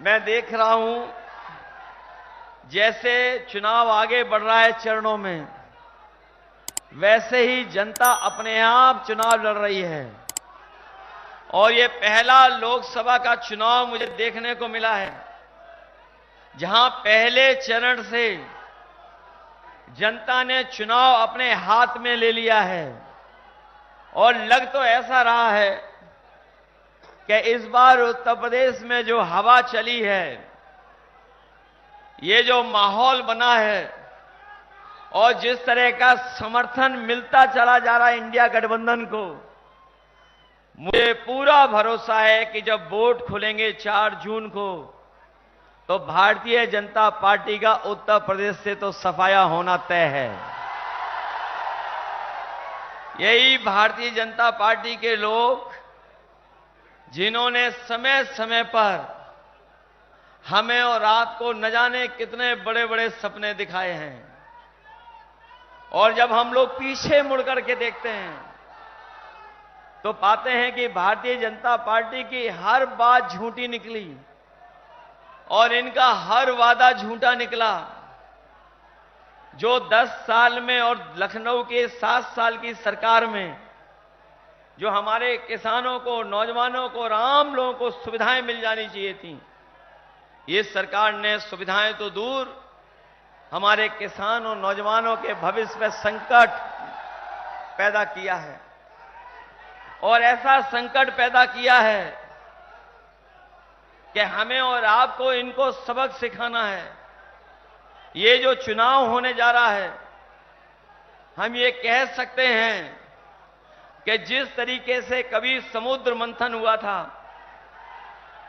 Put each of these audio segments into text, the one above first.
मैं देख रहा हूं जैसे चुनाव आगे बढ़ रहा है चरणों में, वैसे ही जनता अपने आप चुनाव लड़ रही है। और ये पहला लोकसभा का चुनाव मुझे देखने को मिला है जहां पहले चरण से जनता ने चुनाव अपने हाथ में ले लिया है। और लग तो ऐसा रहा है कि इस बार उत्तर प्रदेश में जो हवा चली है, ये जो माहौल बना है और जिस तरह का समर्थन मिलता चला जा रहा है इंडिया गठबंधन को, मुझे पूरा भरोसा है कि जब वोट खुलेंगे 4 जून को, तो भारतीय जनता पार्टी का उत्तर प्रदेश से तो सफाया होना तय है। यही भारतीय जनता पार्टी के लोग जिन्होंने समय समय पर हमें और रात को न जाने कितने बड़े बड़े सपने दिखाए हैं, और जब हम लोग पीछे मुड़ करके देखते हैं तो पाते हैं कि भारतीय जनता पार्टी की हर बात झूठी निकली और इनका हर वादा झूठा निकला। जो 10 साल में और लखनऊ के 7 साल की सरकार में जो हमारे किसानों को, नौजवानों को और आम लोगों को सुविधाएं मिल जानी चाहिए थी, ये सरकार ने सुविधाएं तो दूर, हमारे किसान और नौजवानों के भविष्य में संकट पैदा किया है। और ऐसा संकट पैदा किया है कि हमें और आपको इनको सबक सिखाना है। ये जो चुनाव होने जा रहा है, हम ये कह सकते हैं कि जिस तरीके से कभी समुद्र मंथन हुआ था,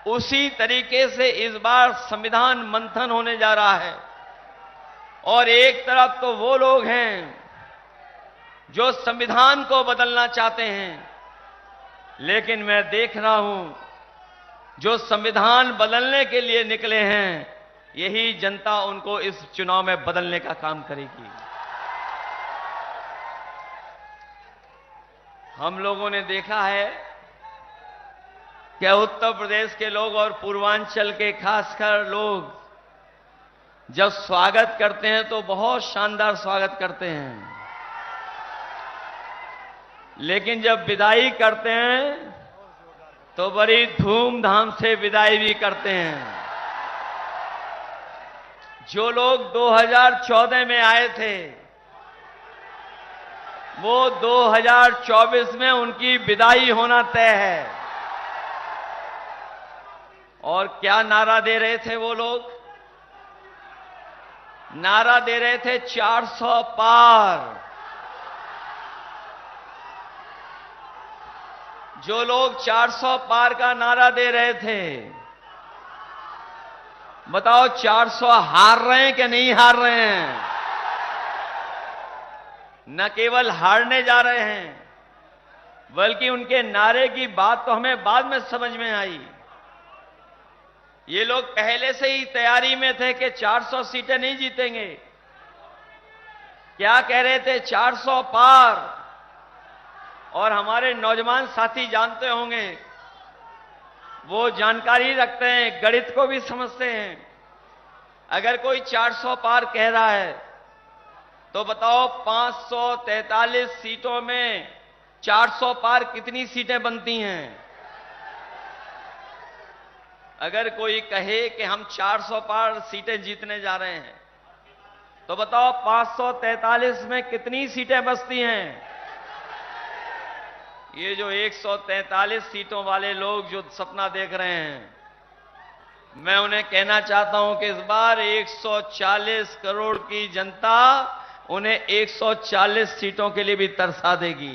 उसी तरीके से इस बार संविधान मंथन होने जा रहा है। और एक तरफ तो वो लोग हैं जो संविधान को बदलना चाहते हैं, लेकिन मैं देख रहा हूं जो संविधान बदलने के लिए निकले हैं, यही जनता उनको इस चुनाव में बदलने का काम करेगी। हम लोगों ने देखा है कि उत्तर प्रदेश के लोग और पूर्वांचल के खासकर लोग जब स्वागत करते हैं तो बहुत शानदार स्वागत करते हैं, लेकिन जब विदाई करते हैं तो बड़ी धूमधाम से विदाई भी करते हैं। जो लोग 2014 में आए थे, वो 2024 में उनकी विदाई होना तय है। और क्या नारा दे रहे थे वो लोग? नारा दे रहे थे 400 पार। जो लोग 400 पार का नारा दे रहे थे, बताओ 400 हार रहे हैं कि नहीं हार रहे हैं? न केवल हारने जा रहे हैं, बल्कि उनके नारे की बात तो हमें बाद में समझ में आई। ये लोग पहले से ही तैयारी में थे कि 400 सीटें नहीं जीतेंगे। क्या कह रहे थे? 400 पार। और हमारे नौजवान साथी जानते होंगे, वो जानकारी रखते हैं, गणित को भी समझते हैं। अगर कोई 400 पार कह रहा है तो बताओ 543 सीटों में 400 पार कितनी सीटें बनती हैं? अगर कोई कहे कि हम 400 पार सीटें जीतने जा रहे हैं, तो बताओ 543 में कितनी सीटें बचती हैं? ये जो 143 सीटों वाले लोग जो सपना देख रहे हैं, मैं उन्हें कहना चाहता हूं कि इस बार 140 करोड़ की जनता उन्हें 140 सीटों के लिए भी तरसा देगी।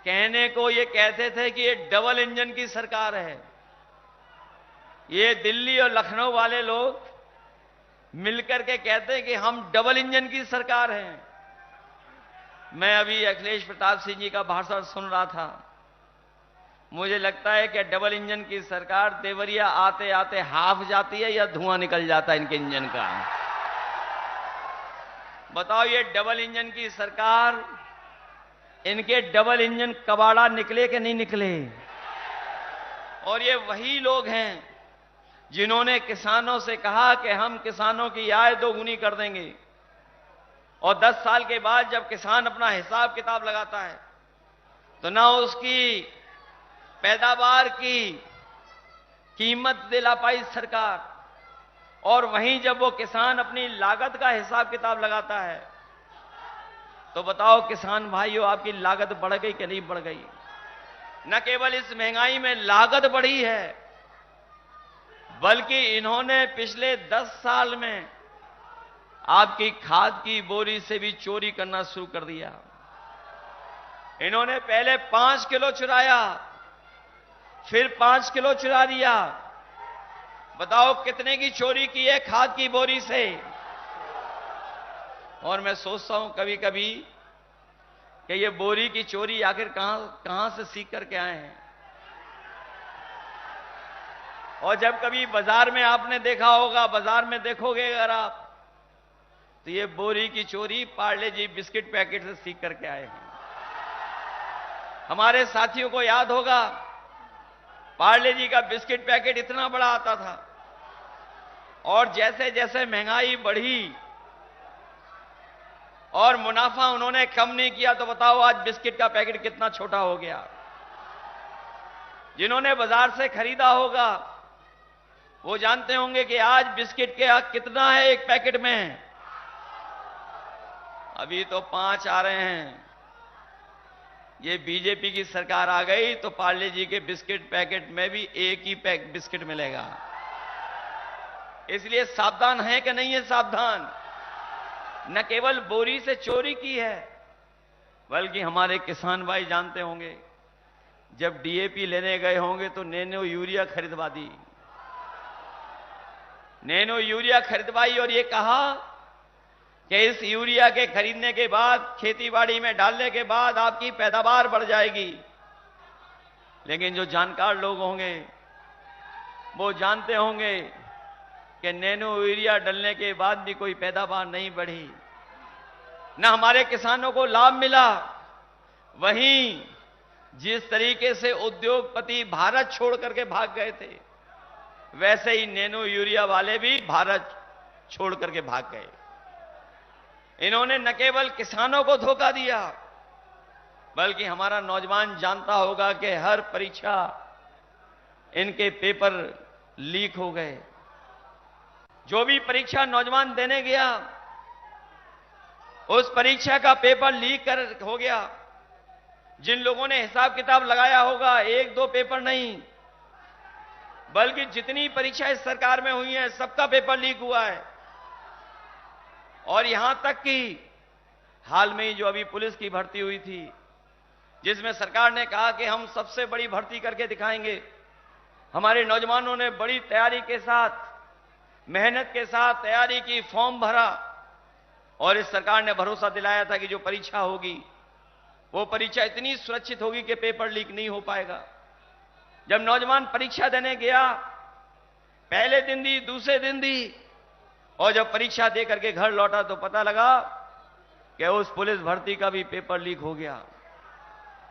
कहने को ये कहते थे कि ये डबल इंजन की सरकार है। ये दिल्ली और लखनऊ वाले लोग मिलकर के कहते हैं कि हम डबल इंजन की सरकार हैं। मैं अभी अखिलेश प्रताप सिंह जी का भाषण सुन रहा था। मुझे लगता है कि डबल इंजन की सरकार देवरिया आते आते हाफ जाती है या धुआं निकल जाता है इनके इंजन का। बताओ, ये डबल इंजन की सरकार, इनके डबल इंजन कबाड़ा निकले कि नहीं निकले? और ये वही लोग हैं जिन्होंने किसानों से कहा कि हम किसानों की आय दोगुनी कर देंगे, और 10 साल के बाद जब किसान अपना हिसाब किताब लगाता है तो ना उसकी पैदावार की कीमत दिला पाई सरकार, और वहीं जब वो किसान अपनी लागत का हिसाब किताब लगाता है तो बताओ किसान भाइयों, आपकी लागत बढ़ गई कि नहीं बढ़ गई? न केवल इस महंगाई में लागत बढ़ी है, बल्कि इन्होंने पिछले 10 साल में आपकी खाद की बोरी से भी चोरी करना शुरू कर दिया। इन्होंने पहले 5 किलो चुराया, फिर 5 किलो चुरा दिया। बताओ कितने की चोरी की है खाद की बोरी से? और मैं सोचता हूं कभी कभी कि ये बोरी की चोरी आखिर कहां से सीख करके आए हैं। और जब कभी बाजार में आपने देखा होगा, बाजार में देखोगे अगर आप, तो ये बोरी की चोरी पार्ले जी बिस्किट पैकेट से सीख करके आए हैं। हमारे साथियों को याद होगा, पार्ले जी का बिस्किट पैकेट इतना बड़ा आता था, और जैसे जैसे महंगाई बढ़ी और मुनाफा उन्होंने कम नहीं किया, तो बताओ आज बिस्किट का पैकेट कितना छोटा हो गया। जिन्होंने बाजार से खरीदा होगा वो जानते होंगे कि आज बिस्किट के कितना है एक पैकेट में। अभी तो 5 आ रहे हैं। ये बीजेपी की सरकार आ गई तो पार्ले जी के बिस्किट पैकेट में भी एक ही पैक बिस्किट मिलेगा। इसलिए सावधान है कि नहीं है सावधान? न केवल बोरी से चोरी की है, बल्कि हमारे किसान भाई जानते होंगे, जब डीएपी लेने गए होंगे तो नैनो यूरिया खरीदवा दी। नैनो यूरिया खरीदवाई और ये कहा कि इस यूरिया के खरीदने के बाद, खेतीबाड़ी में डालने के बाद आपकी पैदावार बढ़ जाएगी। लेकिन जो जानकार लोग होंगे वो जानते होंगे कि नैनो यूरिया डलने के बाद भी कोई पैदावार नहीं बढ़ी, न हमारे किसानों को लाभ मिला। वहीं जिस तरीके से उद्योगपति भारत छोड़ करके भाग गए थे, वैसे ही नैनो यूरिया वाले भी भारत छोड़ करके भाग गए। इन्होंने न केवल किसानों को धोखा दिया, बल्कि हमारा नौजवान जानता होगा कि हर परीक्षा इनके पेपर लीक हो गए। जो भी परीक्षा नौजवान देने गया, उस परीक्षा का पेपर लीक हो गया। जिन लोगों ने हिसाब किताब लगाया होगा, 1-2 पेपर नहीं, बल्कि जितनी परीक्षा इस सरकार में हुई है सबका पेपर लीक हुआ है। और यहां तक कि हाल में ही जो अभी पुलिस की भर्ती हुई थी, जिसमें सरकार ने कहा कि हम सबसे बड़ी भर्ती करके दिखाएंगे, हमारे नौजवानों ने बड़ी तैयारी के साथ, मेहनत के साथ तैयारी की, फॉर्म भरा, और इस सरकार ने भरोसा दिलाया था कि जो परीक्षा होगी वो परीक्षा इतनी सुरक्षित होगी कि पेपर लीक नहीं हो पाएगा। जब नौजवान परीक्षा देने गया, पहले दिन दी, दूसरे दिन दी, और जब परीक्षा दे करके घर लौटा तो पता लगा कि उस पुलिस भर्ती का भी पेपर लीक हो गया।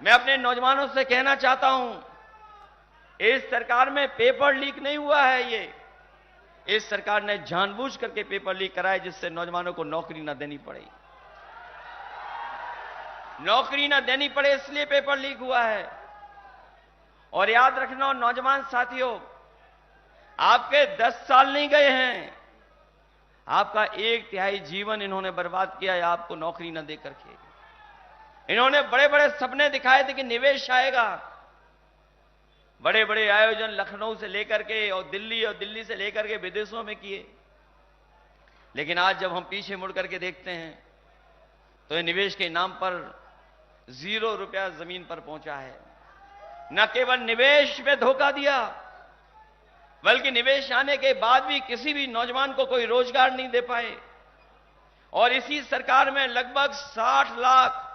मैं अपने नौजवानों से कहना चाहता हूं, इस सरकार में पेपर लीक नहीं हुआ है। ये इस सरकार ने जानबूझ करके पेपर लीक कराए, जिससे नौजवानों को नौकरी ना देनी पड़े। नौकरी ना देनी पड़े इसलिए पेपर लीक हुआ है। और याद रखना नौजवान साथियों, आपके 10 साल नहीं गए हैं, आपका 1/3 जीवन इन्होंने बर्बाद किया है आपको नौकरी न देकर के। इन्होंने बड़े बड़े सपने दिखाए थे कि निवेश आएगा, बड़े बड़े आयोजन लखनऊ से लेकर के और दिल्ली से लेकर के विदेशों में किए। लेकिन आज जब हम पीछे मुड़ करके देखते हैं तो ये निवेश के नाम पर 0 रुपया जमीन पर पहुंचा है। न केवल निवेश में धोखा दिया, बल्कि निवेश आने के बाद भी किसी भी नौजवान को कोई रोजगार नहीं दे पाए। और इसी सरकार में लगभग 60 लाख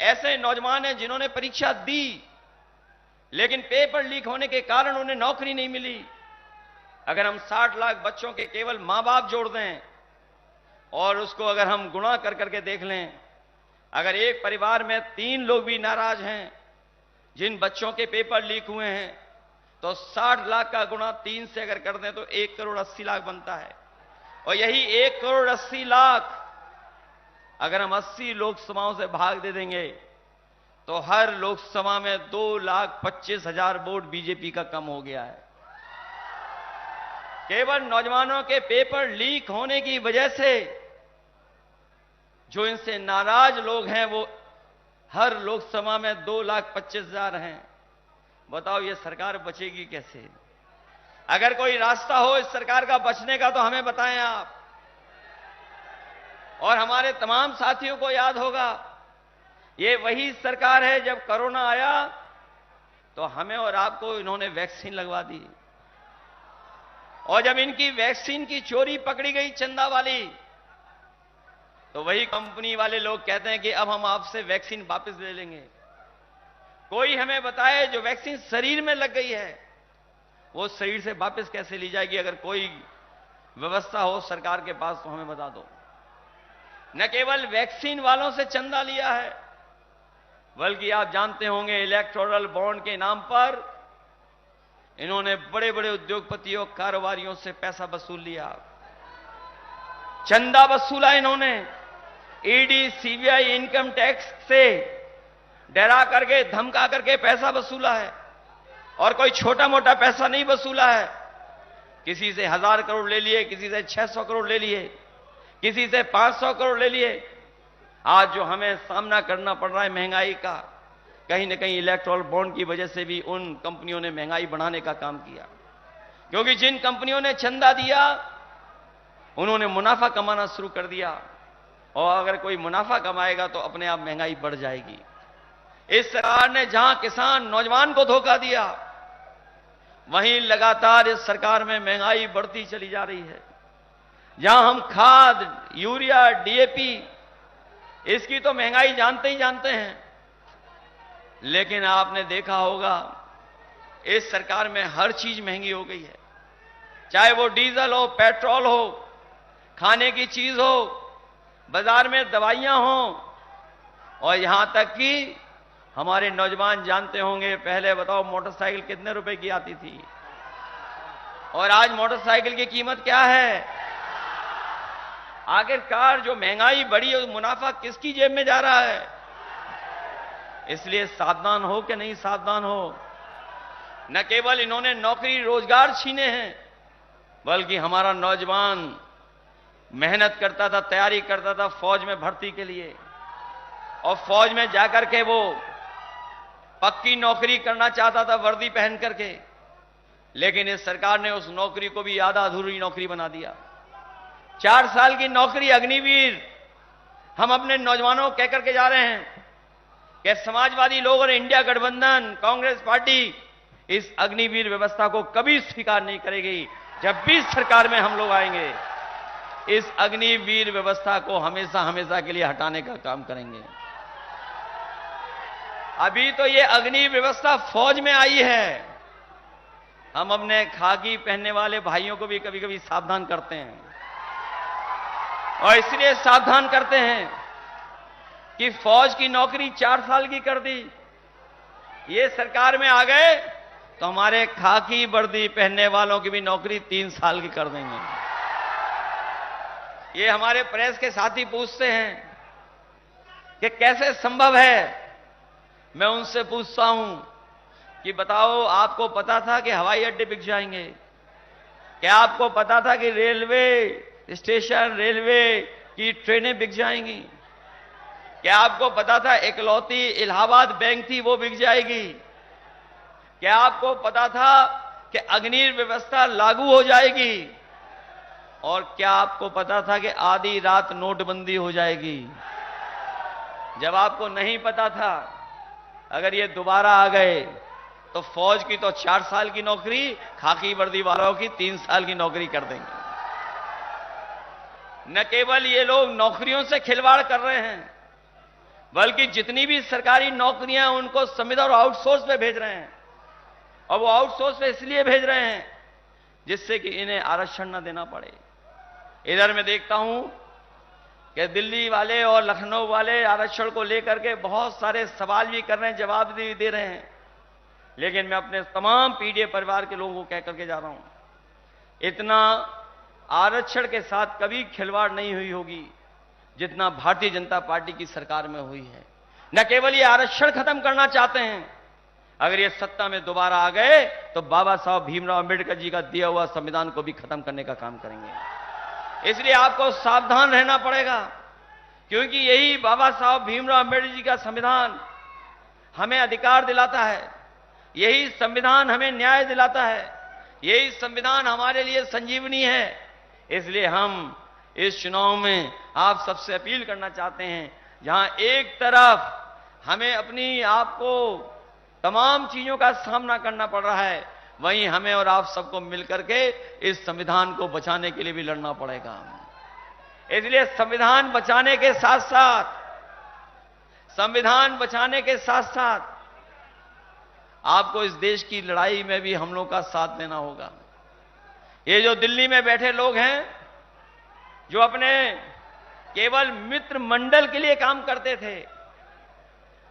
ऐसे नौजवान हैं जिन्होंने परीक्षा दी, लेकिन पेपर लीक होने के कारण उन्हें नौकरी नहीं मिली। अगर हम 60 लाख बच्चों के केवल मां बाप जोड़ दें और उसको अगर हम गुणा कर करके देख लें, अगर एक परिवार में 3 लोग भी नाराज हैं जिन बच्चों के पेपर लीक हुए हैं, तो 60 लाख का गुणा 3 से अगर कर दें तो 1 करोड़ 80 लाख बनता है। और यही 1 करोड़ 80 लाख अगर हम 80 लोकसभाओं से भाग दे देंगे तो हर लोकसभा में 2,25,000 वोट बीजेपी का कम हो गया है। केवल नौजवानों के पेपर लीक होने की वजह से जो इनसे नाराज लोग हैं वो हर लोकसभा में 2,25,000 हैं। बताओ ये सरकार बचेगी कैसे? अगर कोई रास्ता हो इस सरकार का बचने का तो हमें बताएं आप। और हमारे तमाम साथियों को याद होगा, ये वही सरकार है जब कोरोना आया तो हमें और आपको इन्होंने वैक्सीन लगवा दी। और जब इनकी वैक्सीन की चोरी पकड़ी गई चंदा वाली, तो वही कंपनी वाले लोग कहते हैं कि अब हम आपसे वैक्सीन वापस ले लेंगे। कोई हमें बताए जो वैक्सीन शरीर में लग गई है वो शरीर से वापस कैसे ली जाएगी? अगर कोई व्यवस्था हो सरकार के पास तो हमें बता दो। न केवल वैक्सीन वालों से चंदा लिया है, बल्कि आप जानते होंगे इलेक्टोरल बॉन्ड के नाम पर इन्होंने बड़े बड़े उद्योगपतियों कारोबारियों से पैसा वसूल लिया, चंदा वसूला इन्होंने। ईडी सीबीआई इनकम टैक्स से डरा करके धमका करके पैसा वसूला है। और कोई छोटा मोटा पैसा नहीं वसूला है। किसी से 1,000 करोड़ ले लिए, किसी से 600 करोड़ ले लिए, किसी से 500 करोड़ ले लिए। आज जो हमें सामना करना पड़ रहा है महंगाई का, कहीं ना कहीं इलेक्टोरल बॉन्ड की वजह से भी उन कंपनियों ने महंगाई बढ़ाने का काम किया। क्योंकि जिन कंपनियों ने चंदा दिया उन्होंने मुनाफा कमाना शुरू कर दिया, और अगर कोई मुनाफा कमाएगा तो अपने आप महंगाई बढ़ जाएगी। इस सरकार ने जहां किसान नौजवान को धोखा दिया, वहीं लगातार इस सरकार में महंगाई बढ़ती चली जा रही है। जहां हम खाद, यूरिया, डीएपी, इसकी तो महंगाई जानते ही जानते हैं, लेकिन आपने देखा होगा इस सरकार में हर चीज महंगी हो गई है। चाहे वो डीजल हो, पेट्रोल हो, खाने की चीज हो, बाजार में दवाइयां हो, और यहां तक कि हमारे नौजवान जानते होंगे, पहले बताओ मोटरसाइकिल कितने रुपए की आती थी और आज मोटरसाइकिल की कीमत क्या है? आखिरकार जो महंगाई बढ़ी है मुनाफा किसकी जेब में जा रहा है? इसलिए सावधान हो कि नहीं सावधान हो। न केवल इन्होंने नौकरी रोजगार छीने हैं, बल्कि हमारा नौजवान मेहनत करता था, तैयारी करता था फौज में भर्ती के लिए, और फौज में जाकर के वो पक्की नौकरी करना चाहता था वर्दी पहन करके, लेकिन इस सरकार ने उस नौकरी को भी आधा अधूरी नौकरी बना दिया। 4 साल की नौकरी अग्निवीर हम अपने नौजवानों को कहकर के जा रहे हैं कि समाजवादी लोग और इंडिया गठबंधन कांग्रेस पार्टी इस अग्निवीर व्यवस्था को कभी स्वीकार नहीं करेगी। जब भी सरकार में हम लोग आएंगे इस अग्निवीर व्यवस्था को हमेशा हमेशा के लिए हटाने का काम करेंगे। अभी तो ये अग्नि व्यवस्था फौज में आई है, हम अपने खाकी पहनने वाले भाइयों को भी कभी कभी सावधान करते हैं, और इसलिए सावधान करते हैं कि फौज की नौकरी 4 साल की कर दी। ये सरकार में आ गए तो हमारे खाकी वर्दी पहनने वालों की भी नौकरी 3 साल की कर देंगे। ये हमारे प्रेस के साथी पूछते हैं कि कैसे संभव है। मैं उनसे पूछता हूं कि बताओ, आपको पता था कि हवाई अड्डे बिक जाएंगे? क्या आपको पता था कि रेलवे स्टेशन, रेलवे की ट्रेनें बिक जाएंगी? क्या आपको पता था इकलौती इलाहाबाद बैंक थी वो बिक जाएगी? क्या आपको पता था कि अग्नि व्यवस्था लागू हो जाएगी? और क्या आपको पता था कि आधी रात नोटबंदी हो जाएगी? जब आपको नहीं पता था, अगर ये दोबारा आ गए तो फौज की तो 4 साल की नौकरी, खाकी वर्दी वालों की 3 साल की नौकरी कर देंगे। न केवल ये लोग नौकरियों से खिलवाड़ कर रहे हैं, बल्कि जितनी भी सरकारी नौकरियां उनको संविदा और आउटसोर्स पे भेज रहे हैं। और वो आउटसोर्स पे इसलिए भेज रहे हैं जिससे कि इन्हें आरक्षण न देना पड़े। इधर मैं देखता हूं कि दिल्ली वाले और लखनऊ वाले आरक्षण को लेकर के बहुत सारे सवाल भी कर रहे हैं, जवाब भी दे रहे हैं, लेकिन मैं अपने तमाम पीडीए परिवार के लोगों को कह करके जा रहा हूं, इतना आरक्षण के साथ कभी खिलवाड़ नहीं हुई होगी जितना भारतीय जनता पार्टी की सरकार में हुई है। न केवल ये आरक्षण खत्म करना चाहते हैं, अगर ये सत्ता में दोबारा आ गए तो बाबा साहब भीमराव अंबेडकर जी का दिया हुआ संविधान को भी खत्म करने का काम करेंगे। इसलिए आपको सावधान रहना पड़ेगा, क्योंकि यही बाबा साहब भीमराव अंबेडकर जी का संविधान हमें अधिकार दिलाता है, यही संविधान हमें न्याय दिलाता है, यही संविधान हमारे लिए संजीवनी है। इसलिए हम इस चुनाव में आप सबसे अपील करना चाहते हैं, जहां एक तरफ हमें अपनी आप को तमाम चीजों का सामना करना पड़ रहा है, वहीं हमें और आप सबको मिलकर के इस संविधान को बचाने के लिए भी लड़ना पड़ेगा। इसलिए संविधान बचाने के साथ साथ आपको इस देश की लड़ाई में भी हम लोग का साथ देना होगा। ये जो दिल्ली में बैठे लोग हैं, जो अपने केवल मित्र मंडल के लिए काम करते थे,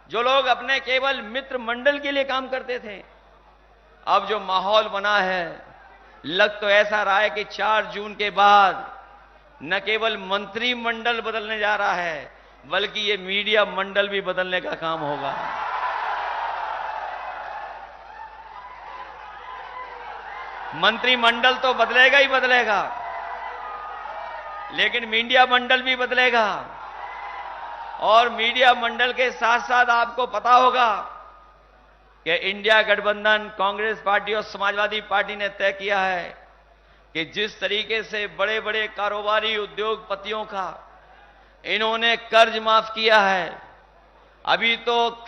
जो लोग अपने केवल मित्र मंडल के लिए काम करते थे, अब जो माहौल बना है, लग तो ऐसा रहा है कि 4 जून के बाद न केवल मंत्रिमंडल बदलने जा रहा है, बल्कि ये मीडिया मंडल भी बदलने का काम होगा। मंत्रिमंडल तो बदलेगा ही बदलेगा, लेकिन मीडिया मंडल भी बदलेगा। और मीडिया मंडल के साथ साथ आपको पता होगा कि इंडिया गठबंधन, कांग्रेस पार्टी और समाजवादी पार्टी ने तय किया है कि जिस तरीके से बड़े बड़े कारोबारी उद्योगपतियों का इन्होंने कर्ज माफ किया है, अभी तो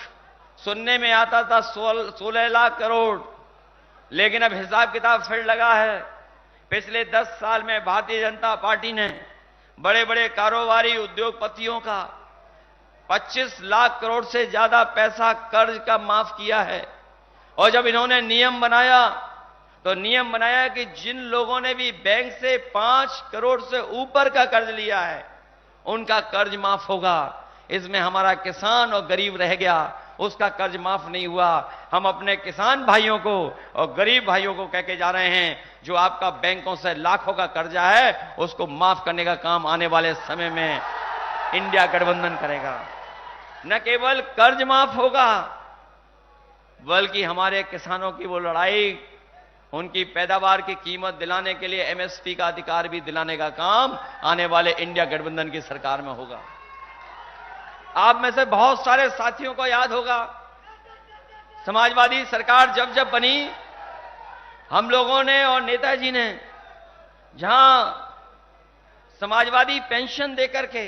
सुनने में आता था 16 लाख करोड़, लेकिन अब हिसाब किताब फिर लगा है। पिछले 10 साल में भारतीय जनता पार्टी ने बड़े बड़े कारोबारी उद्योगपतियों का 25 लाख करोड़ से ज्यादा पैसा कर्ज का माफ किया है। और जब इन्होंने नियम बनाया तो नियम बनाया कि जिन लोगों ने भी बैंक से 5 करोड़ से ऊपर का कर्ज लिया है, उनका कर्ज माफ होगा। इसमें हमारा किसान और गरीब रह गया, उसका कर्ज माफ नहीं हुआ। हम अपने किसान भाइयों को और गरीब भाइयों को कह के जा रहे हैं, जो आपका बैंकों से लाखों का कर्जा है, उसको माफ करने का काम आने वाले समय में इंडिया गठबंधन करेगा। न केवल कर्ज माफ होगा, बल्कि हमारे किसानों की वो लड़ाई, उनकी पैदावार की कीमत दिलाने के लिए एमएसपी का अधिकार भी दिलाने का काम आने वाले इंडिया गठबंधन की सरकार में होगा। आप में से बहुत सारे साथियों को याद होगा, समाजवादी सरकार जब जब बनी, हम लोगों ने और नेताजी ने जहां समाजवादी पेंशन देकर के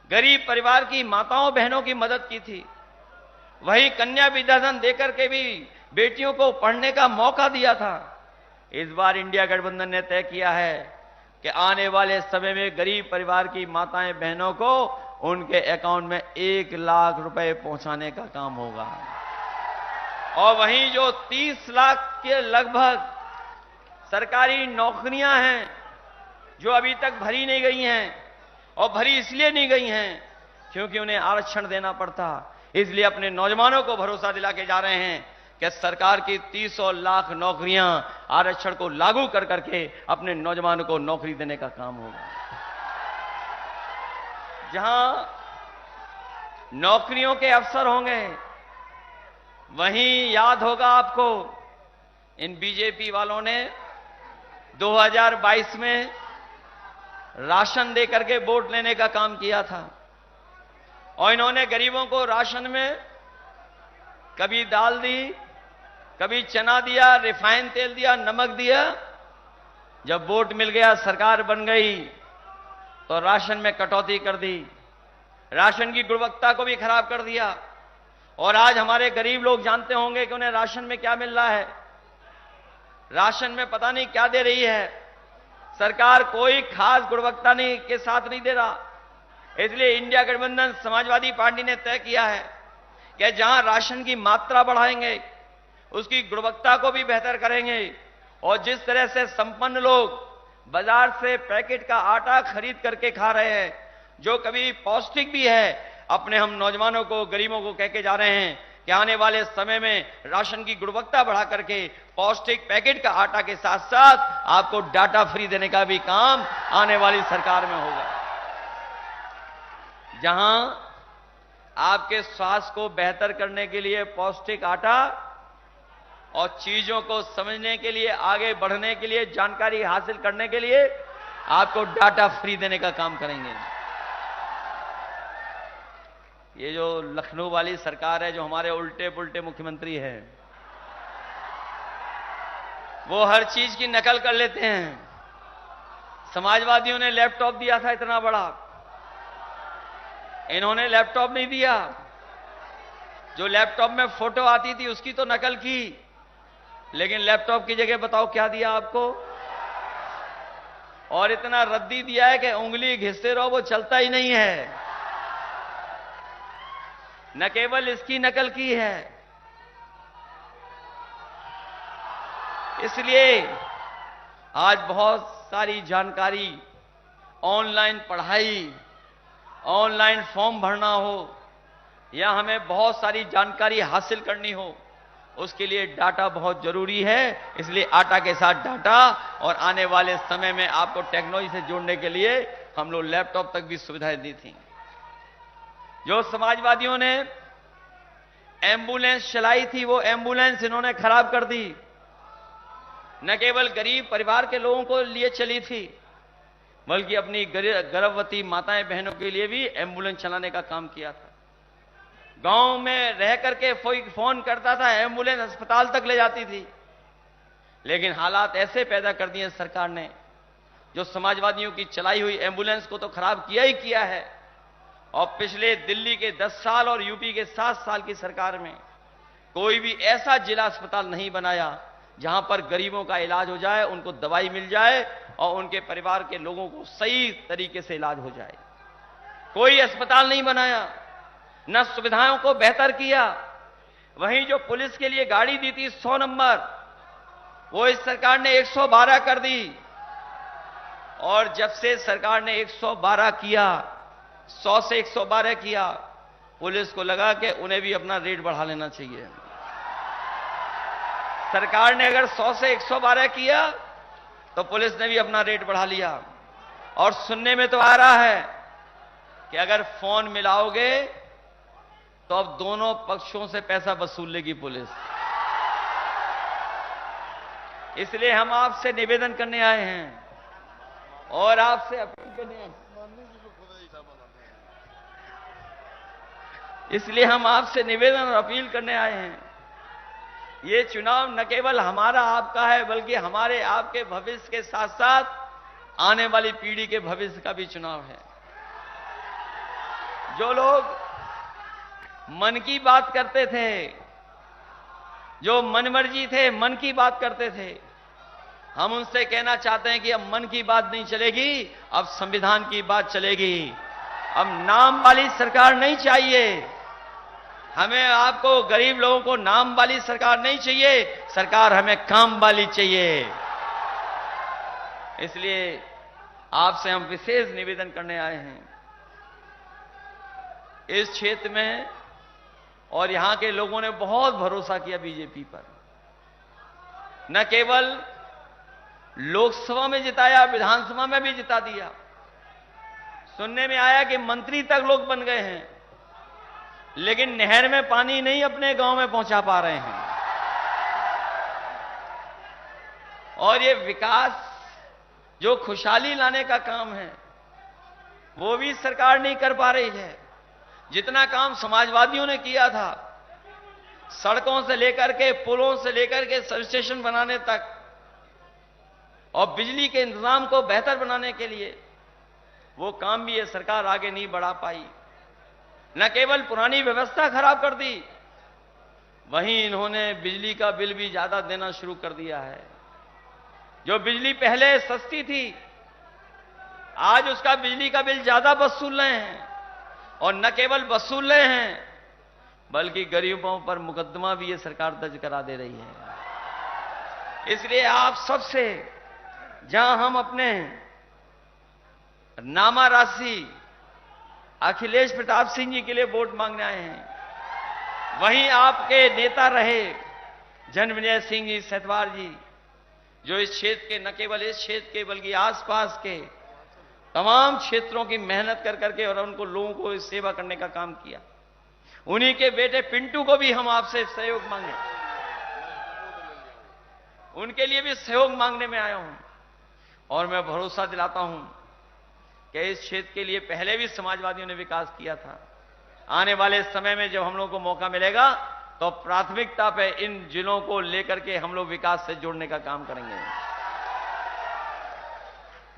गरीब परिवार की माताओं बहनों की मदद की थी, वहीं कन्या विद्याधन देकर के भी बेटियों को पढ़ने का मौका दिया था। इस बार इंडिया गठबंधन ने तय किया है कि आने वाले समय में गरीब परिवार की माताएं बहनों को उनके अकाउंट में 1 लाख रुपए पहुंचाने का काम होगा। और वहीं जो 30 लाख के लगभग सरकारी नौकरियां हैं जो अभी तक भरी नहीं गई हैं, और भरी इसलिए नहीं गई हैं क्योंकि उन्हें आरक्षण देना पड़ता, इसलिए अपने नौजवानों को भरोसा दिला के जा रहे हैं कि सरकार की 30 लाख नौकरियां आरक्षण को लागू कर करके अपने नौजवानों को नौकरी देने का काम होगा। जहां नौकरियों के अवसर होंगे, वहीं याद होगा आपको, इन बीजेपी वालों ने 2022 में राशन दे करके वोट लेने का काम किया था, और इन्होंने गरीबों को राशन में कभी दाल दी, कभी चना दिया, रिफाइन तेल दिया, नमक दिया। जब वोट मिल गया, सरकार बन गई, तो राशन में कटौती कर दी, राशन की गुणवत्ता को भी खराब कर दिया। और आज हमारे गरीब लोग जानते होंगे कि उन्हें राशन में क्या मिल रहा है। राशन में पता नहीं क्या दे रही है सरकार, कोई खास गुणवत्ता नहीं के साथ नहीं दे रहा। इसलिए इंडिया गठबंधन समाजवादी पार्टी ने तय किया है कि जहां राशन की मात्रा बढ़ाएंगे, उसकी गुणवत्ता को भी बेहतर करेंगे। और जिस तरह से संपन्न लोग बाजार से पैकेट का आटा खरीद करके खा रहे हैं, जो कभी पौष्टिक भी है, अपने हम नौजवानों को, गरीबों को कह के जा रहे हैं कि आने वाले समय में राशन की गुणवत्ता बढ़ा करके पौष्टिक पैकेट का आटा के साथ साथ आपको डाटा फ्री देने का भी काम आने वाली सरकार में होगा। जहां आपके स्वास्थ्य को बेहतर करने के लिए पौष्टिक आटा और चीजों को समझने के लिए, आगे बढ़ने के लिए, जानकारी हासिल करने के लिए आपको डाटा फ्री देने का काम करेंगे। ये जो लखनऊ वाली सरकार है, जो हमारे उल्टे पुल्टे मुख्यमंत्री हैं, वो हर चीज की नकल कर लेते हैं। समाजवादियों ने लैपटॉप दिया था इतना बड़ा, इन्होंने लैपटॉप नहीं दिया। जो लैपटॉप में फोटो आती थी उसकी तो नकल की, लेकिन लैपटॉप की जगह बताओ क्या दिया आपको? और इतना रद्दी दिया है कि उंगली घिसते रहो, वो चलता ही नहीं है। न केवल इसकी नकल की है, इसलिए आज बहुत सारी जानकारी, ऑनलाइन पढ़ाई, ऑनलाइन फॉर्म भरना हो या हमें बहुत सारी जानकारी हासिल करनी हो, उसके लिए डाटा बहुत जरूरी है। इसलिए आटा के साथ डाटा, और आने वाले समय में आपको टेक्नोलॉजी से जोड़ने के लिए हम लोग लैपटॉप तक भी सुविधाएं दी थी। जो समाजवादियों ने एम्बुलेंस चलाई थी, वो एम्बुलेंस इन्होंने खराब कर दी। न केवल गरीब परिवार के लोगों को लिए चली थी, बल्कि अपनी गर्भवती माताएं बहनों के लिए भी एम्बुलेंस चलाने का काम किया था। गांव में रह करके कोई फोन करता था, एम्बुलेंस अस्पताल तक ले जाती थी। लेकिन हालात ऐसे पैदा कर दिए सरकार ने, जो समाजवादियों की चलाई हुई एम्बुलेंस को तो खराब किया ही किया है। और पिछले दिल्ली के 10 साल और यूपी के 7 साल की सरकार में कोई भी ऐसा जिला अस्पताल नहीं बनाया जहां पर गरीबों का इलाज हो जाए, उनको दवाई मिल जाए और उनके परिवार के लोगों को सही तरीके से इलाज हो जाए। कोई अस्पताल नहीं बनाया, न सुविधाओं को बेहतर किया। वहीं जो पुलिस के लिए गाड़ी दी थी 100 नंबर, वो इस सरकार ने 112 कर दी। और जब से सरकार ने 112 किया, 100 से 112 किया, पुलिस को लगा कि उन्हें भी अपना रेट बढ़ा लेना चाहिए। सरकार ने अगर 100 से 112 किया तो पुलिस ने भी अपना रेट बढ़ा लिया। और सुनने में तो आ रहा है कि अगर फोन मिलाओगे तो अब दोनों पक्षों से पैसा वसूल लेगी पुलिस। इसलिए हम आपसे निवेदन करने आए हैं और आपसे अपील करने आए हैं। इसलिए हम आपसे निवेदन और अपील करने आए हैं। ये चुनाव न केवल हमारा आपका है, बल्कि हमारे आपके भविष्य के साथ साथ आने वाली पीढ़ी के भविष्य का भी चुनाव है। जो लोग मन की बात करते थे, जो मनमर्जी थे, मन की बात करते थे, हम उनसे कहना चाहते हैं कि अब मन की बात नहीं चलेगी, अब संविधान की बात चलेगी। अब नाम वाली सरकार नहीं चाहिए हमें। आपको, गरीब लोगों को नाम वाली सरकार नहीं चाहिए, सरकार हमें काम वाली चाहिए। इसलिए आपसे हम विशेष निवेदन करने आए हैं। इस क्षेत्र में और यहां के लोगों ने बहुत भरोसा किया बीजेपी पर। न केवल लोकसभा में जिताया, विधानसभा में भी जिता दिया। सुनने में आया कि मंत्री तक लोग बन गए हैं, लेकिन नहर में पानी नहीं अपने गांव में पहुंचा पा रहे हैं। और ये विकास, जो खुशहाली लाने का काम है, वो भी सरकार नहीं कर पा रही है। जितना काम समाजवादियों ने किया था, सड़कों से लेकर के, पुलों से लेकर के सब स्टेशन बनाने तक, और बिजली के इंतजाम को बेहतर बनाने के लिए, वो काम भी ये सरकार आगे नहीं बढ़ा पाई। न केवल पुरानी व्यवस्था खराब कर दी, वहीं इन्होंने बिजली का बिल भी ज्यादा देना शुरू कर दिया है। जो बिजली पहले सस्ती थी, आज उसका बिजली का बिल ज्यादा वसूल रहे हैं। और न केवल वसूल रहे हैं, बल्कि गरीबों पर मुकदमा भी ये सरकार दर्ज करा दे रही है। इसलिए आप सबसे, जहां हम अपने नामा राशि अखिलेश प्रताप सिंह जी के लिए वोट मांगने आए हैं, वहीं आपके नेता रहे जन्मेजय सिंह जी सेतवार जी, जो इस क्षेत्र के, न केवल इस क्षेत्र के बल्कि आसपास के तमाम क्षेत्रों की मेहनत कर करके और उनको लोगों को सेवा करने का काम किया। उन्हीं के बेटे पिंटू को भी हम आपसे सहयोग मांगे, उनके लिए भी सहयोग मांगने में आया हूं। और मैं भरोसा दिलाता हूं कि इस क्षेत्र के लिए पहले भी समाजवादियों ने विकास किया था। आने वाले समय में जब हम लोगों को मौका मिलेगा तो प्राथमिकता पे इन जिलों को लेकर के हम लोग विकास से जोड़ने का काम करेंगे।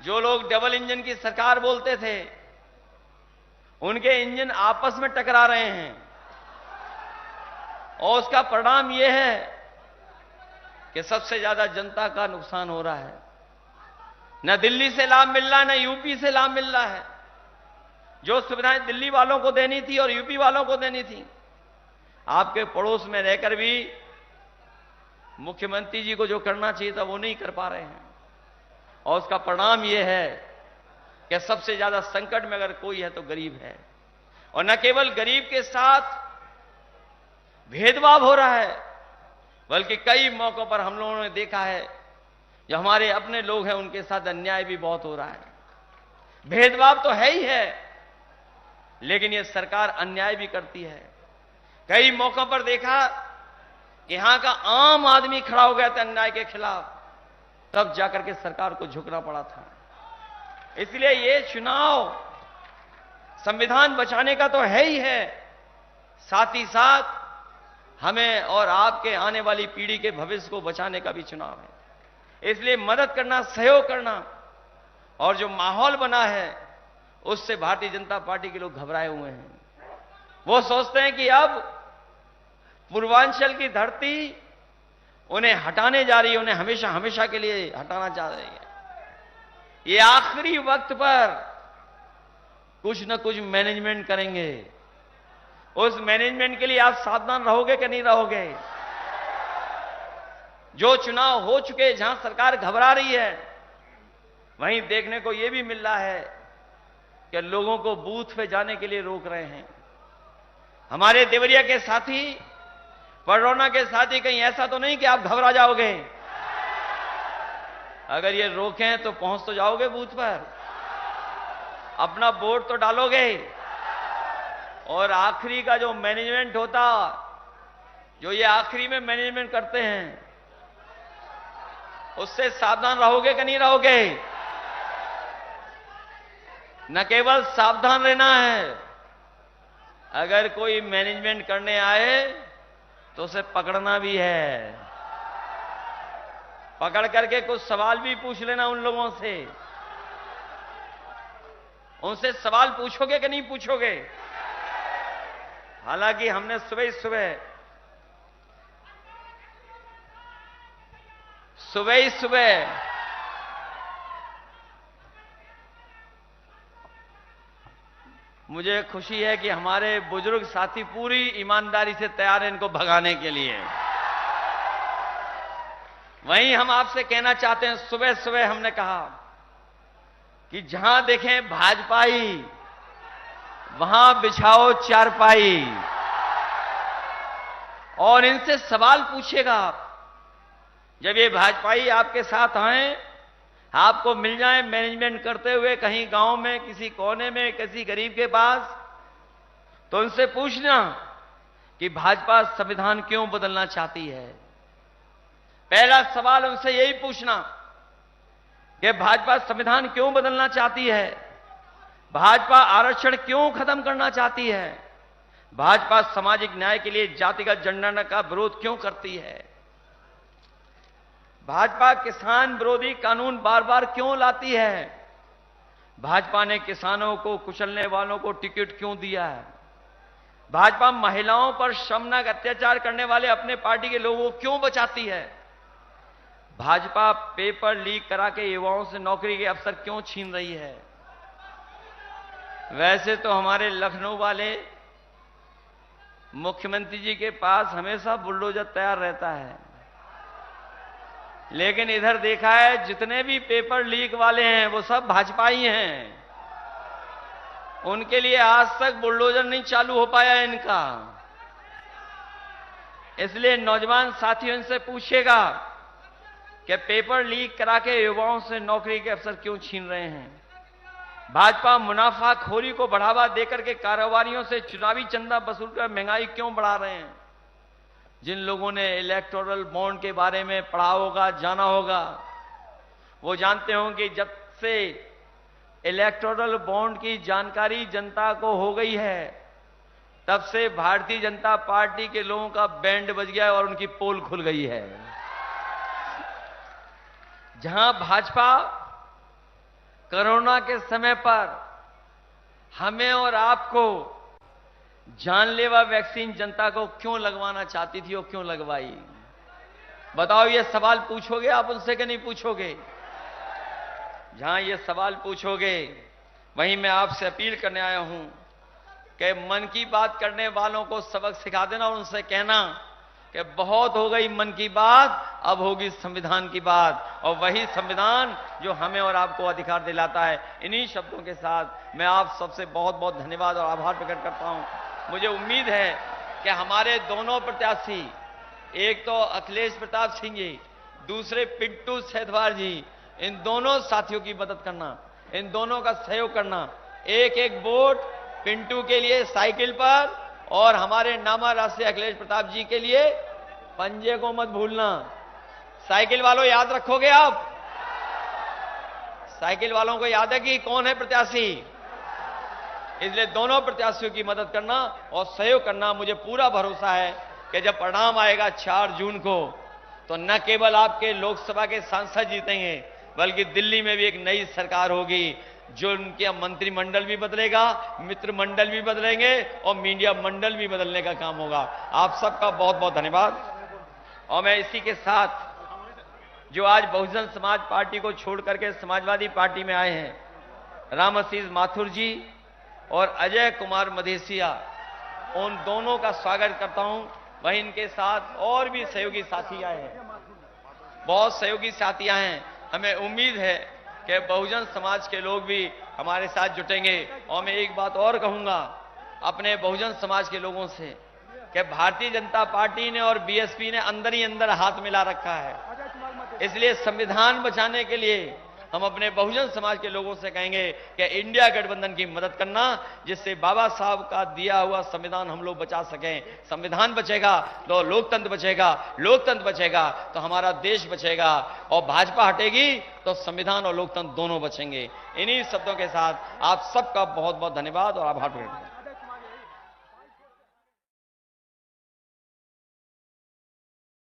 जो लोग डबल इंजन की सरकार बोलते थे, उनके इंजन आपस में टकरा रहे हैं और उसका परिणाम यह है कि सबसे ज्यादा जनता का नुकसान हो रहा है। न दिल्ली से लाभ मिल रहा है, न यूपी से लाभ मिल रहा है। जो सुविधाएं दिल्ली वालों को देनी थी और यूपी वालों को देनी थी, आपके पड़ोस में रहकर भी मुख्यमंत्री जी को जो करना चाहिए था वो नहीं कर पा रहे हैं। और उसका परिणाम यह है कि सबसे ज्यादा संकट में अगर कोई है तो गरीब है। और न केवल गरीब के साथ भेदभाव हो रहा है, बल्कि कई मौकों पर हम लोगों ने देखा है जो हमारे अपने लोग हैं उनके साथ अन्याय भी बहुत हो रहा है। भेदभाव तो है ही है, लेकिन यह सरकार अन्याय भी करती है। कई मौकों पर देखा कि यहां का आम आदमी खड़ा हो गया था अन्याय के खिलाफ, तब जाकर के सरकार को झुकना पड़ा था। इसलिए ये चुनाव संविधान बचाने का तो है ही है, साथ ही साथ हमें और आपके आने वाली पीढ़ी के भविष्य को बचाने का भी चुनाव है। इसलिए मदद करना, सहयोग करना, और जो माहौल बना है उससे भारतीय जनता पार्टी के लोग घबराए हुए हैं। वो सोचते हैं कि अब पूर्वांचल की धरती उन्हें हटाने जा रही है, उन्हें हमेशा हमेशा के लिए हटाना चाह रही है। ये आखिरी वक्त पर कुछ न कुछ मैनेजमेंट करेंगे। उस मैनेजमेंट के लिए आप सावधान रहोगे कि नहीं रहोगे? जो चुनाव हो चुके, जहां सरकार घबरा रही है, वहीं देखने को यह भी मिल रहा है कि लोगों को बूथ पे जाने के लिए रोक रहे हैं। हमारे देवरिया के साथी, पडरौना के साथी, कहीं ऐसा तो नहीं कि आप घबरा जाओगे? अगर ये रोकें तो पहुंच तो जाओगे बूथ पर, अपना वोट तो डालोगे। और आखिरी का जो मैनेजमेंट होता, जो ये आखिरी में मैनेजमेंट करते हैं, उससे सावधान रहोगे कि नहीं रहोगे? न केवल सावधान रहना है, अगर कोई मैनेजमेंट करने आए तो उसे पकड़ना भी है। पकड़ करके कुछ सवाल भी पूछ लेना उन लोगों से। उनसे सवाल पूछोगे कि नहीं पूछोगे? हालांकि हमने सुबह ही सुबह मुझे खुशी है कि हमारे बुजुर्ग साथी पूरी ईमानदारी से तैयार हैं इनको भगाने के लिए। वहीं हम आपसे कहना चाहते हैं, सुबह सुबह हमने कहा कि जहां देखें भाजपाई वहां बिछाओ चारपाई, और इनसे सवाल पूछेगा आप। जब ये भाजपाई आपके साथ आए, आपको मिल जाए मैनेजमेंट करते हुए कहीं गांव में, किसी कोने में, किसी गरीब के पास, तो उनसे पूछना कि भाजपा संविधान क्यों बदलना चाहती है। पहला सवाल उनसे यही पूछना कि भाजपा संविधान क्यों बदलना चाहती है, भाजपा आरक्षण क्यों खत्म करना चाहती है, भाजपा सामाजिक न्याय के लिए जातिगत जनगणना का विरोध क्यों करती है, भाजपा किसान विरोधी कानून बार बार क्यों लाती है, भाजपा ने किसानों को, कुचलने वालों को टिकट क्यों दिया है, भाजपा महिलाओं पर शर्मनाक अत्याचार करने वाले अपने पार्टी के लोगों को क्यों बचाती है, भाजपा पेपर लीक करा के युवाओं से नौकरी के अवसर क्यों छीन रही है। वैसे तो हमारे लखनऊ वाले मुख्यमंत्री जी के पास हमेशा बुलडोजर तैयार रहता है, लेकिन इधर देखा है जितने भी पेपर लीक वाले हैं वो सब भाजपाई हैं। उनके लिए आज तक बुलडोजर नहीं चालू हो पाया इनका। इसलिए नौजवान साथियों से पूछिएगा कि पेपर लीक करा के युवाओं से नौकरी के अवसर क्यों छीन रहे हैं। भाजपा मुनाफाखोरी को बढ़ावा देकर के कारोबारियों से चुनावी चंदा वसूलकर महंगाई क्यों बढ़ा रहे हैं। जिन लोगों ने इलेक्टोरल बॉन्ड के बारे में पढ़ा होगा, जाना होगा, वो जानते होंगे कि जब से इलेक्टोरल बॉन्ड की जानकारी जनता को हो गई है, तब से भारतीय जनता पार्टी के लोगों का बैंड बज गया है और उनकी पोल खुल गई है। जहां भाजपा कोरोना के समय पर हमें और आपको जानलेवा वैक्सीन जनता को क्यों लगवाना चाहती थी और क्यों लगवाई, बताओ। ये सवाल पूछोगे आप उनसे कि नहीं पूछोगे? जहां ये सवाल पूछोगे, वहीं मैं आपसे अपील करने आया हूं कि मन की बात करने वालों को सबक सिखा देना और उनसे कहना कि बहुत हो गई मन की बात, अब होगी संविधान की बात, और वही संविधान जो हमें और आपको अधिकार दिलाता है। इन्हीं शब्दों के साथ मैं आप सबसे बहुत बहुत धन्यवाद और आभार प्रकट करता हूं। मुझे उम्मीद है कि हमारे दोनों प्रत्याशी, एक तो अखिलेश प्रताप सिंह जी, दूसरे पिंटू सेठवार जी, इन दोनों साथियों की मदद करना, इन दोनों का सहयोग करना। एक एक वोट पिंटू के लिए साइकिल पर और हमारे नामा राष्ट्रीय अखिलेश प्रताप जी के लिए पंजे को मत भूलना। साइकिल वालों याद रखोगे आप? साइकिल वालों को याद है कि कौन है प्रत्याशी? इसलिए दोनों प्रत्याशियों की मदद करना और सहयोग करना। मुझे पूरा भरोसा है कि जब परिणाम आएगा 4 जून को, तो न केवल आपके लोकसभा के सांसद जीतेंगे, बल्कि दिल्ली में भी एक नई सरकार होगी, जो उनके मंत्रिमंडल भी बदलेगा, मित्र मंडल भी बदलेंगे और मीडिया मंडल भी बदलने का काम होगा। आप सबका बहुत बहुत धन्यवाद। और मैं इसी के साथ जो आज बहुजन समाज पार्टी को छोड़ करके समाजवादी पार्टी में आए हैं, राम आशीष माथुर जी और अजय कुमार मधेसिया, उन दोनों का स्वागत करता हूं। वहीं इनके साथ और भी सहयोगी साथी आए हैं, बहुत सहयोगी साथी आए हैं। हमें उम्मीद है कि बहुजन समाज के लोग भी हमारे साथ जुटेंगे। और मैं एक बात और कहूंगा अपने बहुजन समाज के लोगों से कि भारतीय जनता पार्टी ने और बीएसपी ने अंदर ही अंदर हाथ मिला रखा है। इसलिए संविधान बचाने के लिए हम अपने बहुजन समाज के लोगों से कहेंगे कि इंडिया गठबंधन की मदद करना, जिससे बाबा साहब का दिया हुआ संविधान हम लोग बचा सकें। संविधान बचेगा तो लोकतंत्र बचेगा, लोकतंत्र बचेगा तो हमारा देश बचेगा, और भाजपा हटेगी तो संविधान और लोकतंत्र दोनों बचेंगे। इन्हीं शब्दों के साथ आप सबका बहुत बहुत धन्यवाद और आभार प्रकट करता हूं।